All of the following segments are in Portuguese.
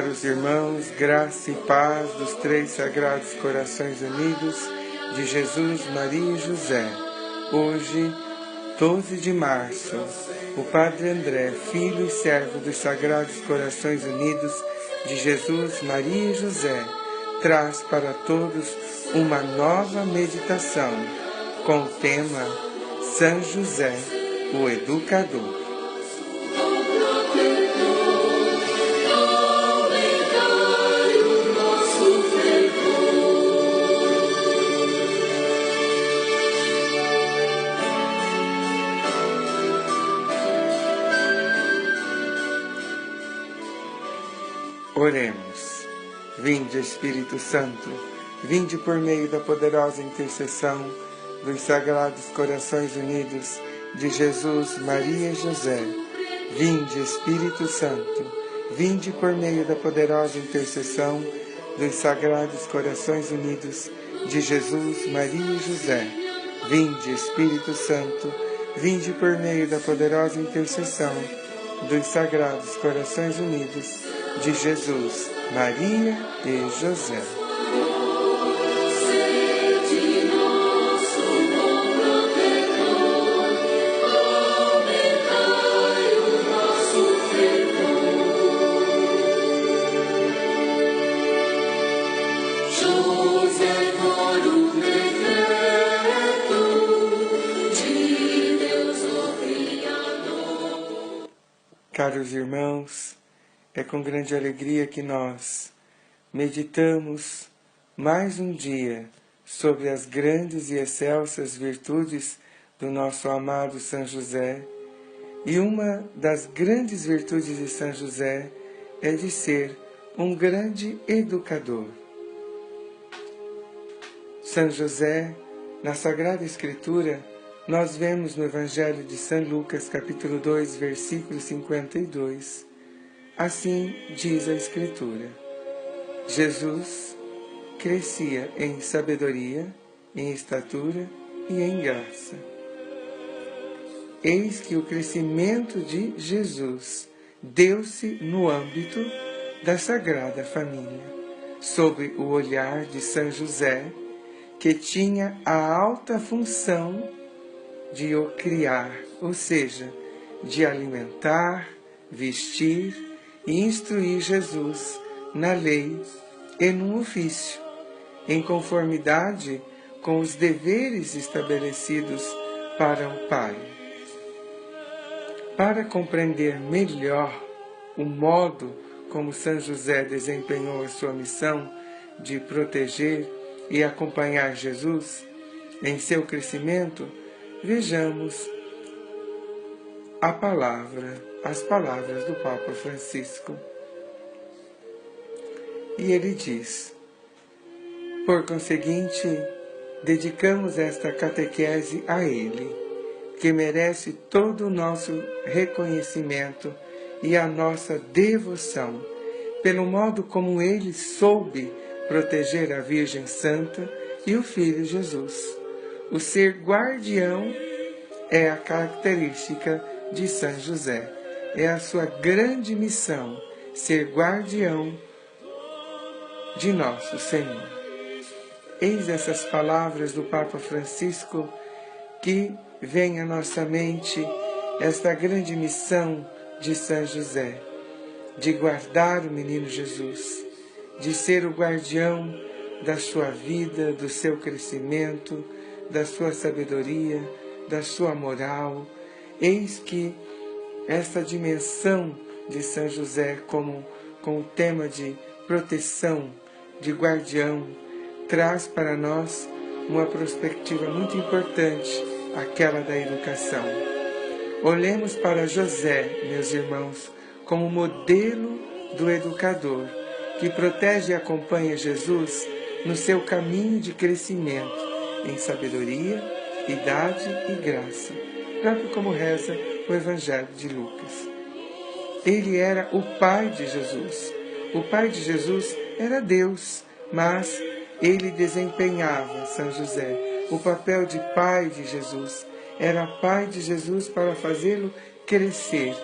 Caros irmãos, graça e paz dos três Sagrados Corações Unidos de Jesus, Maria e José. Hoje, 12 de março, o Padre André, filho e servo dos Sagrados Corações Unidos de Jesus, Maria e José, traz para todos uma nova meditação com o tema São José, o Educador. Oremos. Vinde, Espírito Santo, vinde por meio da poderosa intercessão dos Sagrados Corações Unidos de Jesus, Maria e José. Vinde, Espírito Santo, vinde por meio da poderosa intercessão dos Sagrados Corações Unidos de Jesus, Maria e José. Vinde, Espírito Santo, vinde por meio da poderosa intercessão dos Sagrados Corações Unidos de Jesus, Maria e José. Caros irmãos, é com grande alegria que nós meditamos mais um dia sobre as grandes e excelsas virtudes do nosso amado São José. E uma das grandes virtudes de São José é de ser um grande educador. São José, na Sagrada Escritura, nós vemos no Evangelho de São Lucas, capítulo 2, versículo 52, assim diz a Escritura: Jesus crescia em sabedoria, em estatura e em graça. Eis que o crescimento de Jesus deu-se no âmbito da Sagrada Família, sob o olhar de São José, que tinha a alta função de o criar, ou seja, de alimentar, vestir e instruir Jesus na lei e no ofício, em conformidade com os deveres estabelecidos para o Pai. Para compreender melhor o modo como São José desempenhou a sua missão de proteger e acompanhar Jesus em seu crescimento, vejamos as palavras do Papa Francisco. E ele diz: por conseguinte, dedicamos esta catequese a ele, que merece todo o nosso reconhecimento e a nossa devoção, pelo modo como ele soube proteger a Virgem Santa e o Filho Jesus. O ser guardião é a característica de São José. É a sua grande missão, ser guardião de nosso Senhor. Eis essas palavras do Papa Francisco que vem à nossa mente esta grande missão de São José, de guardar o menino Jesus, de ser o guardião da sua vida, do seu crescimento, da sua sabedoria, da sua moral. Eis que esta dimensão de São José com o tema de proteção, de guardião, traz para nós uma perspectiva muito importante, aquela da educação. Olhemos para José, meus irmãos, como modelo do educador, que protege e acompanha Jesus no seu caminho de crescimento, em sabedoria, idade e graça, próprio como reza o Evangelho de Lucas. Ele era o pai de Jesus. O pai de Jesus era Deus, mas ele desempenhava, São José, o papel de pai de Jesus. Era pai de Jesus para fazê-lo crescer.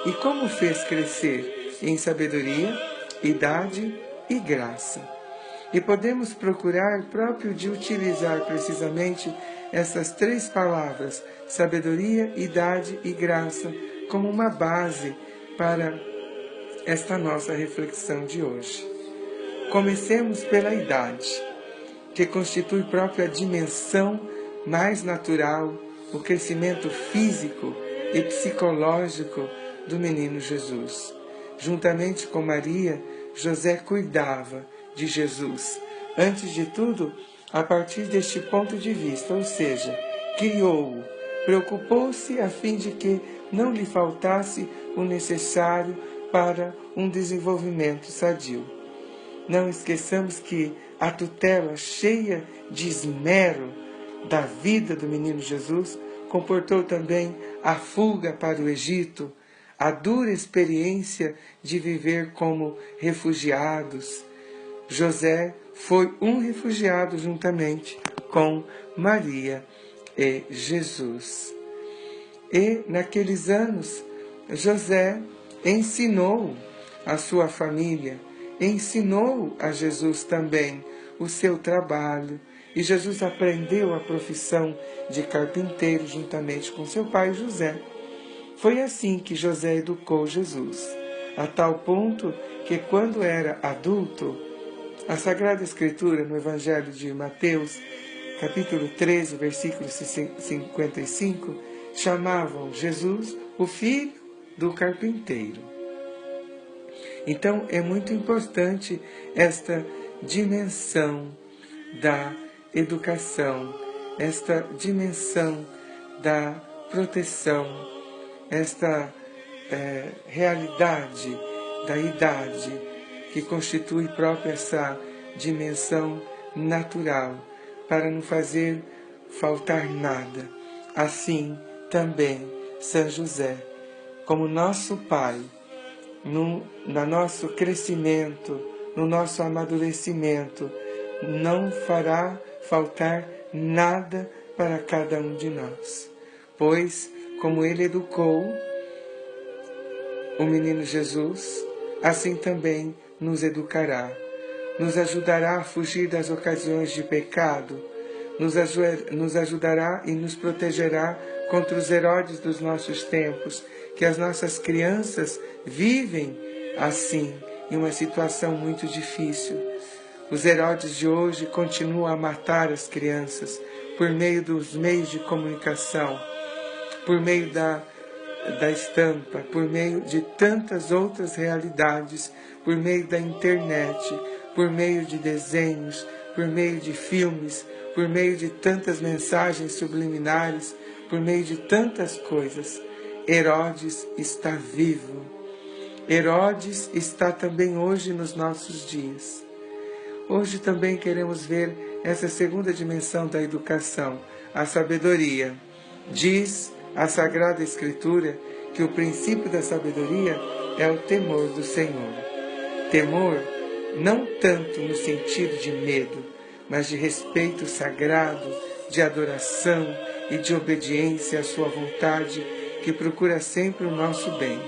E como fez crescer? Em sabedoria, idade e graça. E podemos procurar próprio de utilizar precisamente essas três palavras, sabedoria, idade e graça, como uma base para esta nossa reflexão de hoje. Comecemos pela idade, que constitui própria dimensão mais natural, o crescimento físico e psicológico do menino Jesus. Juntamente com Maria, José cuidava de Jesus, antes de tudo, a partir deste ponto de vista, ou seja, criou-o, preocupou-se a fim de que não lhe faltasse o necessário para um desenvolvimento sadio. Não esqueçamos que a tutela cheia de esmero da vida do menino Jesus comportou também a fuga para o Egito, a dura experiência de viver como refugiados. José foi um refugiado juntamente com Maria e Jesus. E naqueles anos, José ensinou a sua família, ensinou a Jesus também o seu trabalho, e Jesus aprendeu a profissão de carpinteiro juntamente com seu pai José. Foi assim que José educou Jesus, a tal ponto que quando era adulto, a Sagrada Escritura no Evangelho de Mateus, capítulo 13, versículo 55, chamavam Jesus o filho do carpinteiro. Então é muito importante esta dimensão da educação, esta dimensão da proteção, esta realidade da idade que constitui própria essa dimensão natural para não fazer faltar nada. Assim também São José, como nosso Pai, no nosso crescimento, no nosso amadurecimento, não fará faltar nada para cada um de nós. Pois, como Ele educou o menino Jesus, assim também nos educará. Nos ajudará a fugir das ocasiões de pecado, nos ajudará e nos protegerá contra os Herodes dos nossos tempos, que as nossas crianças vivem assim, em uma situação muito difícil. Os Herodes de hoje continuam a matar as crianças por meio dos meios de comunicação, por meio da estampa, por meio de tantas outras realidades, por meio da internet, por meio de desenhos, por meio de filmes, por meio de tantas mensagens subliminares, por meio de tantas coisas. Herodes está vivo. Herodes está também hoje nos nossos dias. Hoje também queremos ver essa segunda dimensão da educação, a sabedoria. Diz a Sagrada Escritura que o princípio da sabedoria é o temor do Senhor. Temor não tanto no sentido de medo, mas de respeito sagrado, de adoração e de obediência à sua vontade, que procura sempre o nosso bem.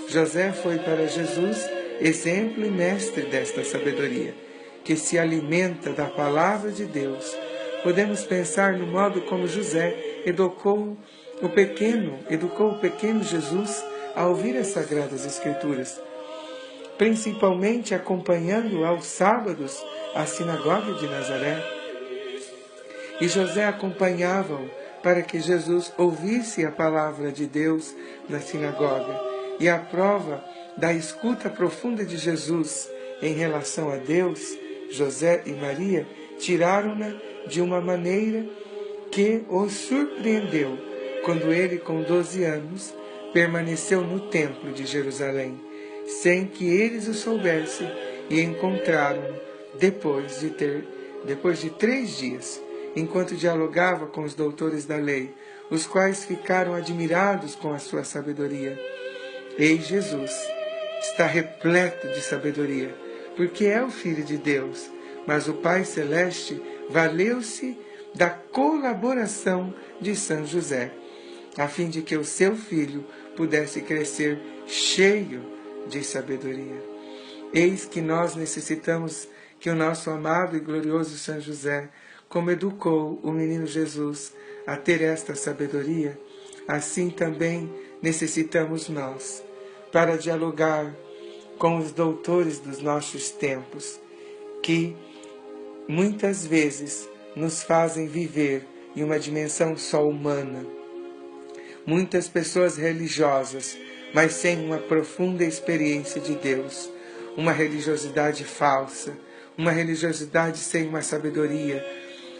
José foi para Jesus exemplo e mestre desta sabedoria, que se alimenta da palavra de Deus. Podemos pensar no modo como José educou o pequeno Jesus a ouvir as Sagradas Escrituras, principalmente acompanhando aos sábados a sinagoga de Nazaré. E José acompanhava-o para que Jesus ouvisse a palavra de Deus na sinagoga. E a prova da escuta profunda de Jesus em relação a Deus, José e Maria tiraram-na de uma maneira que os surpreendeu, quando ele, com 12 anos, permaneceu no templo de Jerusalém, sem que eles o soubessem, e encontraram-no depois de 3 dias, enquanto dialogava com os doutores da lei, os quais ficaram admirados com a sua sabedoria. Eis Jesus está repleto de sabedoria, porque é o Filho de Deus, mas o Pai Celeste valeu-se da colaboração de São José, a fim de que o seu filho pudesse crescer cheio de sabedoria. Eis que nós necessitamos que o nosso amado e glorioso São José, como educou o menino Jesus a ter esta sabedoria, assim também necessitamos nós, para dialogar com os doutores dos nossos tempos, que muitas vezes nos fazem viver em uma dimensão só humana. Muitas pessoas religiosas, mas sem uma profunda experiência de Deus, uma religiosidade falsa, uma religiosidade sem uma sabedoria,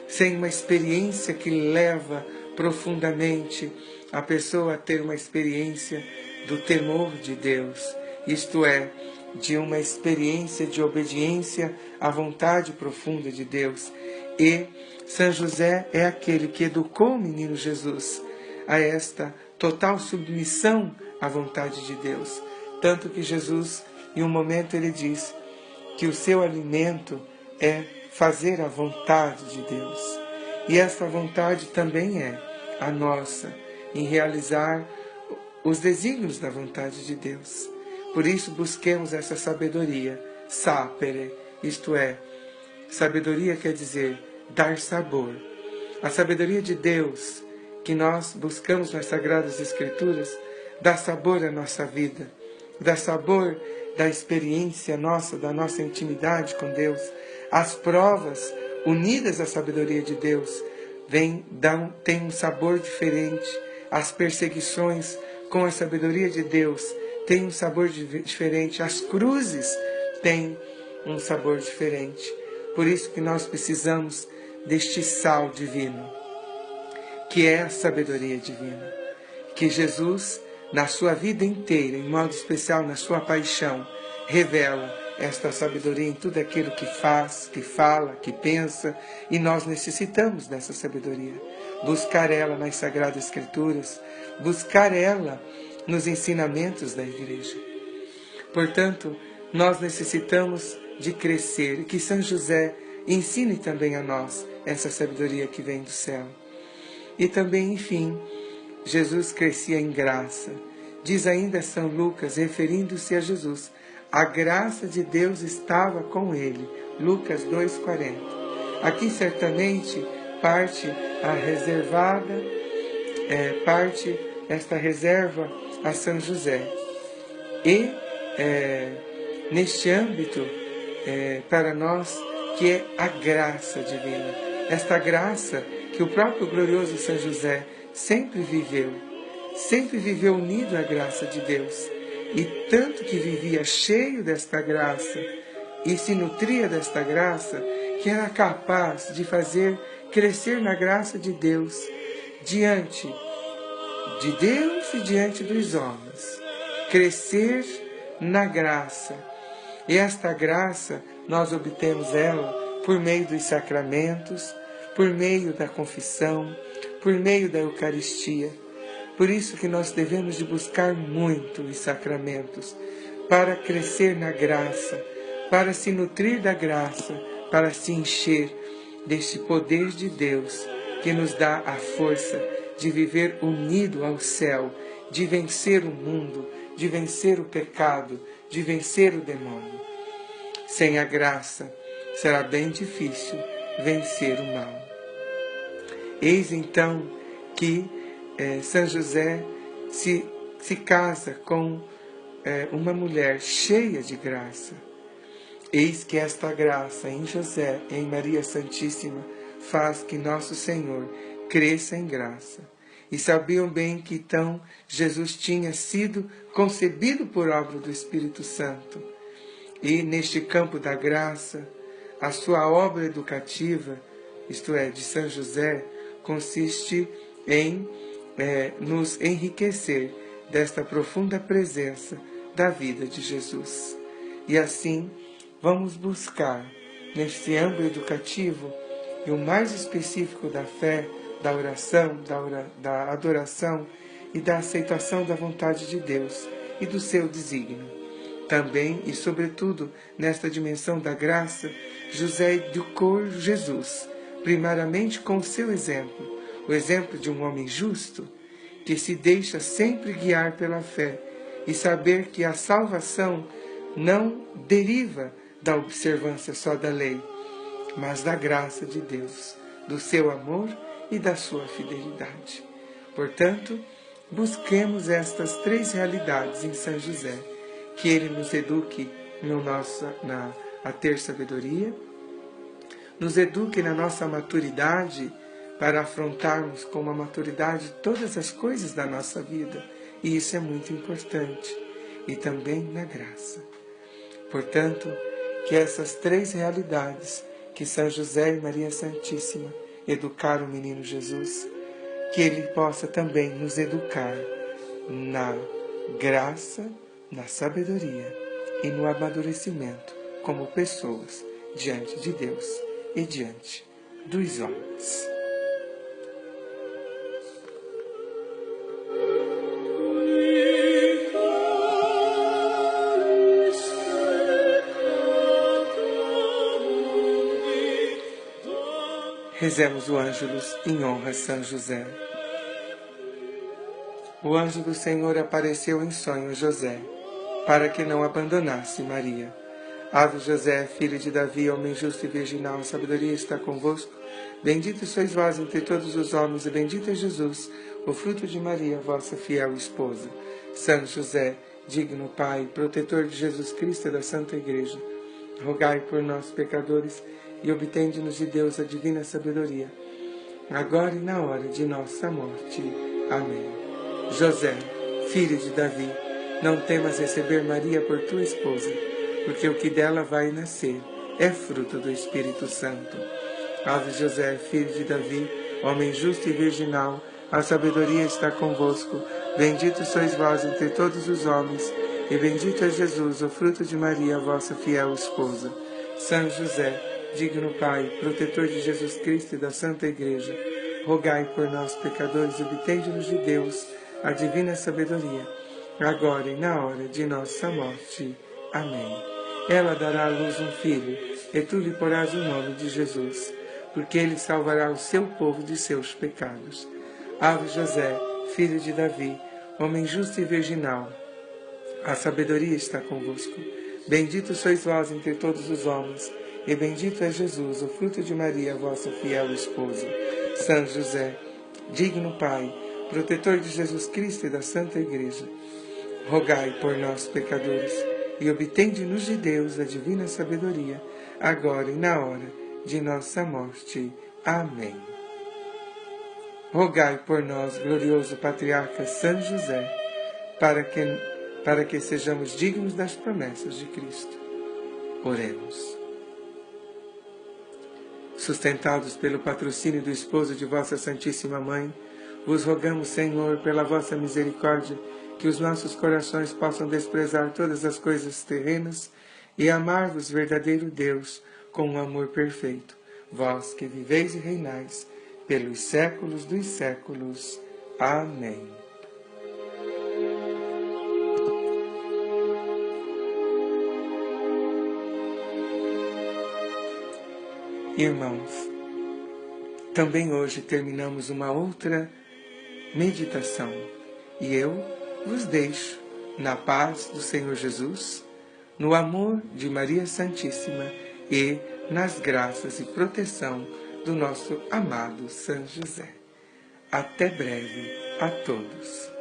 sem uma experiência que leva profundamente a pessoa a ter uma experiência do temor de Deus, isto é, de uma experiência de obediência à vontade profunda de Deus. E São José é aquele que educou o menino Jesus a esta total submissão à vontade de Deus. Tanto que Jesus, em um momento, ele diz que o seu alimento é fazer a vontade de Deus. E esta vontade também é a nossa, em realizar os desígnios da vontade de Deus. Por isso busquemos essa sabedoria, sapere, isto é, sabedoria quer dizer dar sabor. A sabedoria de Deus que nós buscamos nas Sagradas Escrituras dá sabor à nossa vida, dá sabor da experiência nossa, da nossa intimidade com Deus. As provas unidas à sabedoria de Deus têm um sabor diferente. As perseguições com a sabedoria de Deus têm um sabor diferente. As cruzes têm um sabor diferente. Por isso que nós precisamos deste sal divino, que é a sabedoria divina, que Jesus, na sua vida inteira, em modo especial na sua paixão, revela esta sabedoria em tudo aquilo que faz, que fala, que pensa, e nós necessitamos dessa sabedoria. Buscar ela nas Sagradas Escrituras, buscar ela nos ensinamentos da Igreja. Portanto, nós necessitamos de crescer, e que São José ensine também a nós essa sabedoria que vem do céu. E também, enfim, Jesus crescia em graça. Diz ainda São Lucas, referindo-se a Jesus, a graça de Deus estava com ele. Lucas 2,40. Aqui certamente parte a reservada, parte esta reserva a São José. E neste âmbito, para nós, que é a graça divina, esta graça que o próprio glorioso São José sempre viveu unido à graça de Deus, e tanto que vivia cheio desta graça e se nutria desta graça, que era capaz de fazer crescer na graça de Deus, diante de Deus e diante dos homens, crescer na graça. E esta graça, nós obtemos ela por meio dos sacramentos, por meio da confissão, por meio da Eucaristia. Por isso que nós devemos de buscar muito os sacramentos, para crescer na graça, para se nutrir da graça, para se encher deste poder de Deus, que nos dá a força de viver unido ao céu, de vencer o mundo, de vencer o pecado, de vencer o demônio. Sem a graça, será bem difícil vencer o mal. Eis então que São José se casa com uma mulher cheia de graça. Eis que esta graça em José e em Maria Santíssima faz que nosso Senhor cresça em graça. E sabiam bem que então Jesus tinha sido concebido por obra do Espírito Santo. E neste campo da graça, a sua obra educativa, isto é, de São José, consiste em nos enriquecer desta profunda presença da vida de Jesus. E assim, vamos buscar, neste âmbito educativo, e o mais específico da fé, da oração, da adoração e da aceitação da vontade de Deus e do seu desígnio. Também e sobretudo nesta dimensão da graça, José educou Jesus, primariamente com o seu exemplo, o exemplo de um homem justo, que se deixa sempre guiar pela fé e saber que a salvação não deriva da observância só da lei, mas da graça de Deus, do seu amor e da sua fidelidade. Portanto, busquemos estas três realidades em São José, que ele nos eduque a ter sabedoria, nos eduque na nossa maturidade para afrontarmos com uma maturidade todas as coisas da nossa vida, e isso é muito importante, e também na graça. Portanto, que essas três realidades que São José e Maria Santíssima educaram o menino Jesus, que ele possa também nos educar na graça, na sabedoria e no amadurecimento como pessoas diante de Deus e diante dos homens. Rezemos o Ângelus em honra a São José. O anjo do Senhor apareceu em sonho a José, para que não abandonasse Maria. Ave José, filho de Davi, homem justo e virginal, a sabedoria está convosco. Bendito sois vós entre todos os homens, e bendito é Jesus, o fruto de Maria, vossa fiel esposa. São José, digno Pai, protetor de Jesus Cristo e da Santa Igreja, rogai por nós, pecadores, e obtende-nos de Deus a divina sabedoria, agora e na hora de nossa morte. Amém. José, filho de Davi, não temas receber Maria por tua esposa, porque o que dela vai nascer é fruto do Espírito Santo. Ave José, filho de Davi, homem justo e virginal, a sabedoria está convosco. Bendito sois vós entre todos os homens, e bendito é Jesus, o fruto de Maria, vossa fiel esposa. São José, digno Pai, protetor de Jesus Cristo e da Santa Igreja, rogai por nós, pecadores, e obtende-nos de Deus a divina sabedoria, agora e na hora de nossa morte. Amém. Ela dará à luz um filho, e tu lhe porás o nome de Jesus, porque ele salvará o seu povo de seus pecados. Ave José, filho de Davi, homem justo e virginal, a sabedoria está convosco. Bendito sois vós entre todos os homens, e bendito é Jesus, o fruto de Maria, vossa fiel esposa. São José, digno Pai, protetor de Jesus Cristo e da Santa Igreja, rogai por nós, pecadores, e obtende-nos de Deus a divina sabedoria, agora e na hora de nossa morte. Amém. Rogai por nós, glorioso Patriarca São José, para que sejamos dignos das promessas de Cristo. Oremos. Sustentados pelo patrocínio do esposo de vossa Santíssima Mãe, vos rogamos, Senhor, pela vossa misericórdia, que os nossos corações possam desprezar todas as coisas terrenas e amar-vos, verdadeiro Deus, com um amor perfeito, vós que viveis e reinais pelos séculos dos séculos. Amém. Irmãos, também hoje terminamos uma outra meditação e eu vos deixo na paz do Senhor Jesus, no amor de Maria Santíssima e nas graças e proteção do nosso amado São José. Até breve a todos.